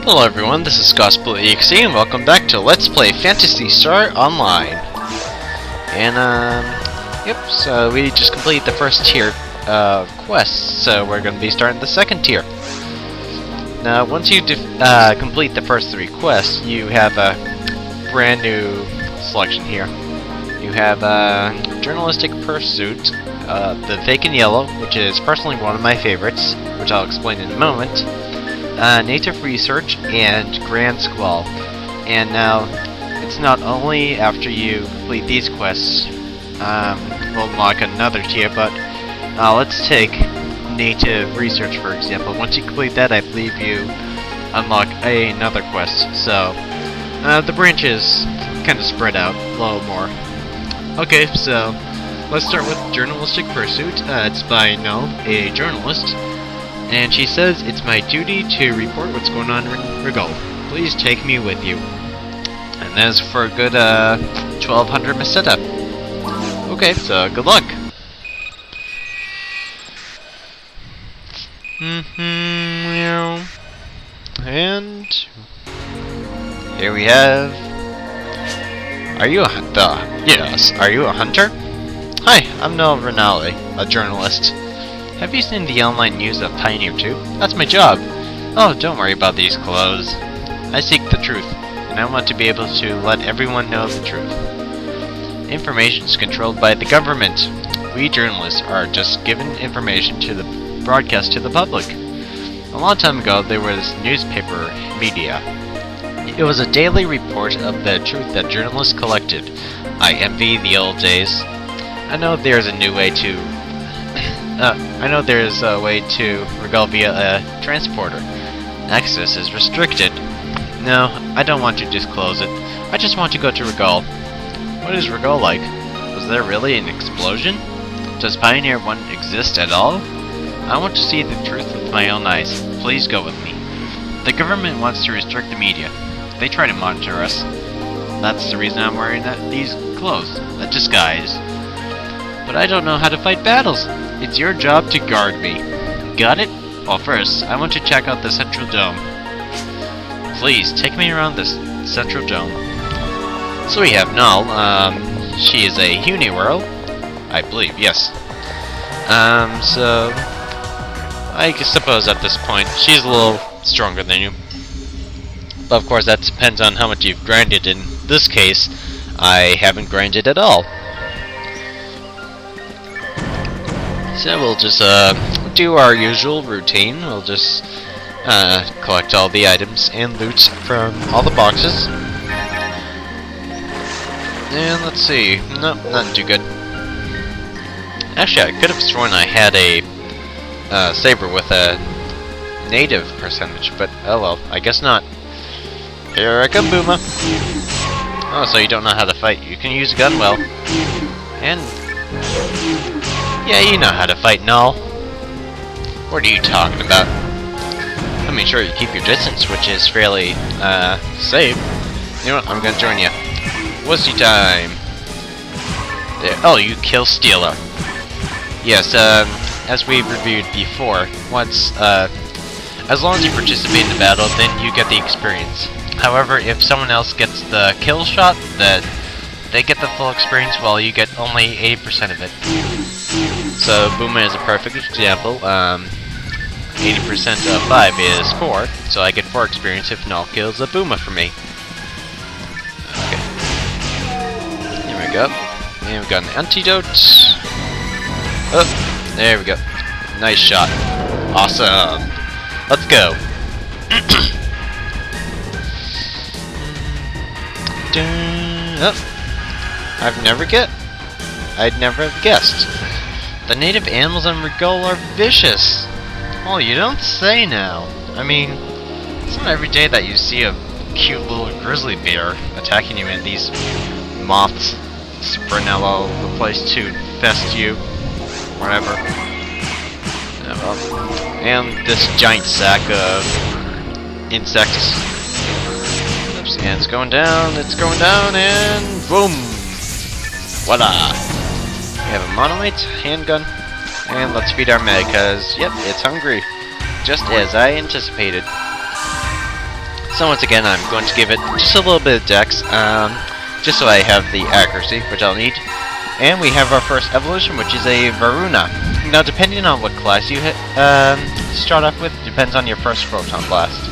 Hello everyone, this is Gospel.exe and welcome back to Let's Play Phantasy Star Online. And so we just completed the first tier quest, so we're going to be starting the second tier. Now, once you complete the first 3 quests, you have a brand new selection here. You have Journalistic Pursuit, the Vacant Yellow, which is personally one of my favorites, which I'll explain in a moment. Native Research, and Grand Squall. And now, it's not only after you complete these quests, we'll unlock another tier, but let's take Native Research for example. Once you complete that, I believe you unlock another quest. So, the branches kind of spread out a little more. Okay, so let's start with Journalistic Pursuit. It's by Null, a journalist. And she says, "It's my duty to report what's going on in Regal. Please take me with you." And that's for a good 1200 Meseta. Okay, so good luck. And here we have. Are you a hunter? Yes. Are you a hunter? Hi, I'm Noel Renale, a journalist. Have you seen the online news of Pioneer 2? That's my job. Oh, don't worry about these clothes. I seek the truth, and I want to be able to let everyone know the truth. Information is controlled by the government. We journalists are just given information to the broadcast to the public. A long time ago, there was newspaper media. It was a daily report of the truth that journalists collected. I envy the old days. I know there's a way to Regal via a transporter. Access is restricted. No, I don't want to disclose it. I just want to go to Regal. What is Regal like? Was there really an explosion? Does Pioneer 1 exist at all? I want to see the truth with my own eyes. Please go with me. The government wants to restrict the media. They try to monitor us. That's the reason I'm wearing these clothes, a disguise. But I don't know how to fight battles. It's your job to guard me. Got it? Well, first, I want to check out the Central Dome. Please, take me around this Central Dome. So we have Null. She is a Uniwhirl, I believe, yes. So I suppose at this point, she's a little stronger than you. But of course, that depends on how much you've grinded. In this case, I haven't grinded at all. So we'll just do our usual routine. We'll just collect all the items and loot from all the boxes. And let's see. Nope, not too good. Actually, I could have sworn I had a saber with a native percentage, but oh well, I guess not. Here I come, Booma. Oh, so you don't know how to fight. You can use a gun well. And yeah, you know how to fight, Null. What are you talking about? I mean, sure, you keep your distance, which is fairly, safe. You know what, I'm gonna join you. Wussy time! There. Oh, you kill Stealer. Yes, as we've reviewed before, once, as long as you participate in the battle, then you get the experience. However, if someone else gets the kill shot, then they get the full experience while you get only 80% of it. So, Booma is a perfect example. 80% of 5 is 4, so I get 4 experience if Null kills a Booma for me. Okay. There we go. And we've got an antidote. Oh, there we go. Nice shot. Awesome. Let's go. Oh. I'd never have guessed. The native animals on Regal are vicious. Oh, you don't say now. I mean, it's not every day that you see a cute little grizzly bear attacking you and these moths sprint all over the place to infest you. Whatever. Yeah, well. And this giant sack of insects. Oops, and it's going down, and boom! Voila! We have a monomite, handgun, and let's feed our med, because, yep, it's hungry. Just as I anticipated. So once again, I'm going to give it just a little bit of dex, just so I have the accuracy, which I'll need. And we have our first evolution, which is a Varuna. Now, depending on what class you start off with, depends on your first Photon Blast.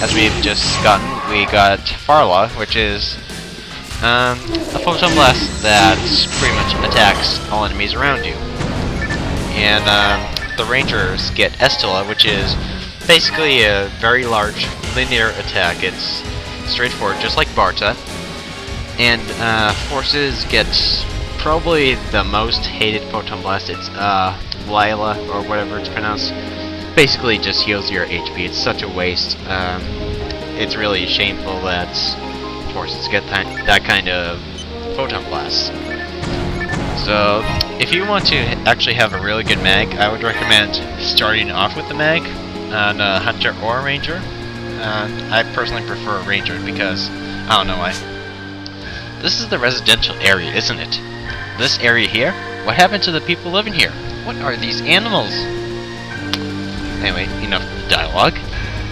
As we've just gotten, we got Farla, which is a Photon Blast that pretty much attacks all enemies around you. And the Rangers get Estella, which is basically a very large linear attack. It's straightforward, just like Barta. And Forces gets probably the most hated Photon Blast. It's Lila, or whatever it's pronounced. Basically just heals your HP. It's such a waste. It's really shameful that Forces get that kind of Photon Blast. So, if you want to actually have a really good mag, I would recommend starting off with the mag on a Hunter or a Ranger. I personally prefer a Ranger because, I don't know why. This is the residential area, isn't it? This area here? What happened to the people living here? What are these animals? Anyway, enough dialogue.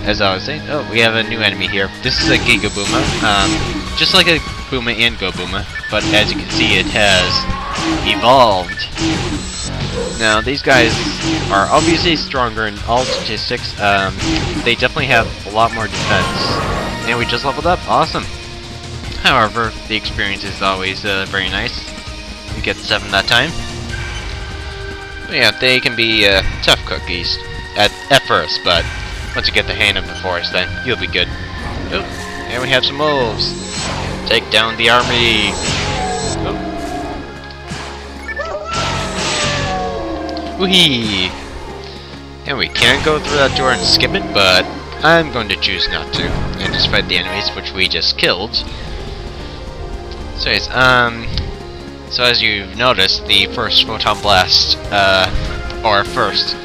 As I was saying, oh, we have a new enemy here. This is a Giga Booma. Just like a Booma and Go Booma, but as you can see, it has evolved. Now, these guys are obviously stronger in all statistics. They definitely have a lot more defense. And we just leveled up. Awesome. However, the experience is always very nice. We get 7 that time. But yeah, they can be tough cookies at first, but once you get the hang of the forest, then you'll be good. Oh, and we have some wolves. Take down the army. Oh. Whee! And we can go through that door and skip it, but I'm going to choose not to and just fight the enemies, which we just killed. So, so as you've noticed, the first Photon Blast, or first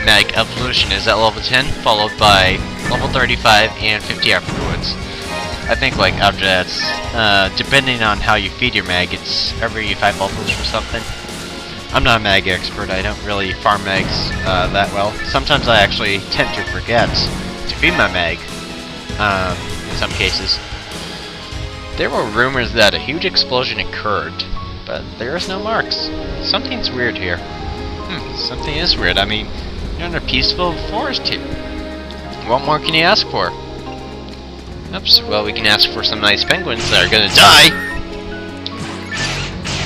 Mag Evolution is at level 10, followed by level 35 and 50 afterwards. I think, like, after that's, depending on how you feed your mag, it's every 5 levels or something. I'm not a mag expert, I don't really farm mags that well. Sometimes I actually tend to forget to feed my mag, in some cases. There were rumors that a huge explosion occurred, but there is no marks. Something's weird here. Something is weird. I mean, you're in a peaceful forest here. What more can you ask for? Oops, well, we can ask for some nice penguins that are gonna die!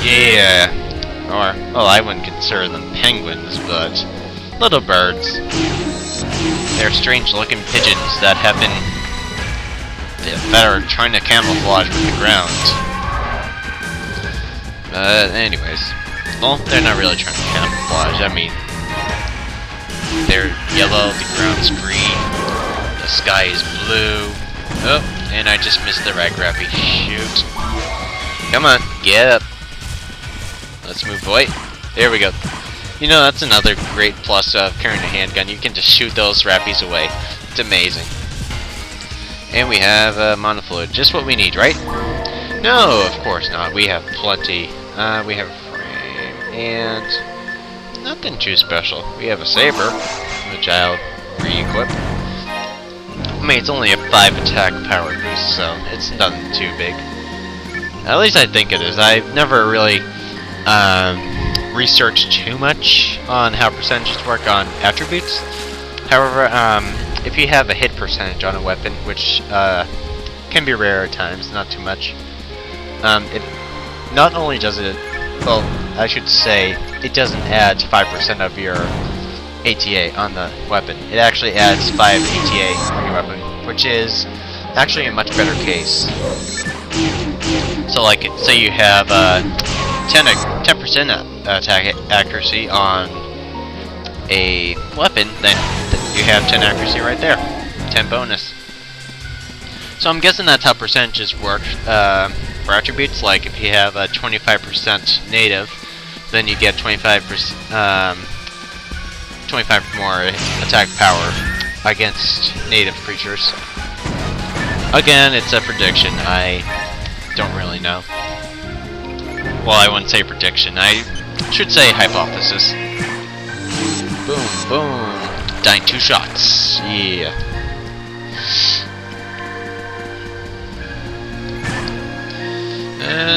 Yeah. Or, well, I wouldn't consider them penguins, but little birds. They're strange-looking pigeons that have been that are trying to camouflage with the ground. Anyways. Well, they're not really trying to camouflage. I mean, they're yellow, the ground's green, the sky is blue. Oh, and I just missed the rag rappy. Shoot. Come on, get up. Let's move away. There we go. You know, that's another great plus of carrying a handgun. You can just shoot those rappies away. It's amazing. And we have monofluid, just what we need, right? No, of course not. We have plenty. We have a frame, and nothing too special. We have a saber, which I'll re-equip. I mean, it's only a 5 attack power boost, so it's nothing too big. At least I think it is. I've never really researched too much on how percentages work on attributes. However, if you have a hit percentage on a weapon, which can be rare at times, not too much, it not only does it, well, I should say, it doesn't add 5% of your ATA on the weapon. It actually adds 5 ATA on your weapon, which is actually a much better case. So, like, say you have 10% attack accuracy on a weapon, then you have 10 accuracy right there. 10 bonus. So I'm guessing that's how percentages work for attributes. Like if you have a 25% native, then you get 25% 25 more attack power against native creatures. Again, it's a prediction. I don't really know. Well, I wouldn't say prediction. I should say hypothesis. Boom, boom. Dying 2 shots. Yeah.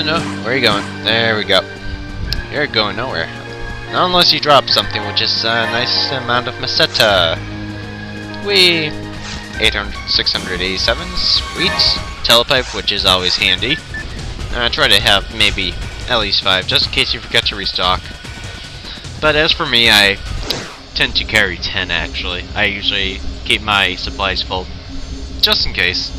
No, where are you going? There we go. You're going nowhere. Not unless you drop something, which is a nice amount of meseta. Whee! 687, sweet. Telepipe, which is always handy. Try to have maybe at least 5, just in case you forget to restock. But as for me, I tend to carry 10 actually. I usually keep my supplies full, just in case.